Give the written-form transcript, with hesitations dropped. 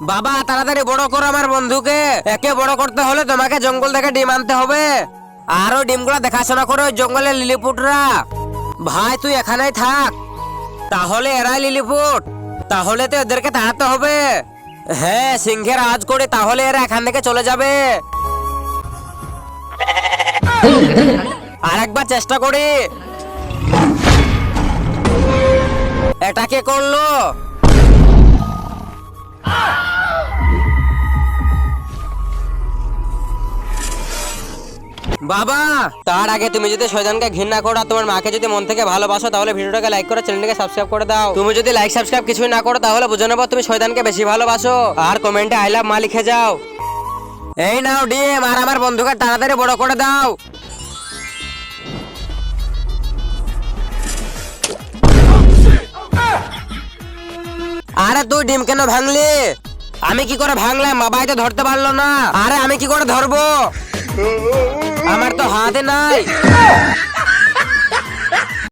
বাবা তাড়াতাড়ি বড় করো আমার বন্ধুকে। একে বড় করতে হলে তোমাকে জঙ্গল থেকে ডিম আনতে হবে। আর ওই ডিমগুলো দেখাশোনা করো ওই জঙ্গলের লিলিপুটরা। ভাই তুই এখানেই থাক। তাহলে এরাই লিলিপুট, তাহলে তো এদেরকে তাড়াতে হবে। হ্যাঁ সিংহের আওয়াজ করে তাহলে এরা এখান থেকে চলে যাবে। আরেকবার চেষ্টা করি। এটা কে করলো? বাবা তার আগে তুমি যদি শয়তানকে ঘৃণা করো আর তোমার মাকে যদি মন থেকে ভালোবাসো তাহলে ভিডিওটাকে লাইক করে চ্যানেলটাকে সাবস্ক্রাইব করে দাও। তুমি যদি লাইক সাবস্ক্রাইব কিছুই না করো তাহলে বুঝে নেবো তুমি শয়তানকে বেশি ভালোবাসো। আর কমেন্টে আই লাভ মা লিখে যাও। এই নাও ডিম, আর আমার বন্ধুকে তাড়াতাড়ি বড় করে দাও। আরে তুই ডিম কেন ভাঙলি? আমি কি করে ভাঙলাম? বাবাই তো ধরতে পারলো না। আরে আমি কি করে ধরবো? আমার তো হাতে নাই।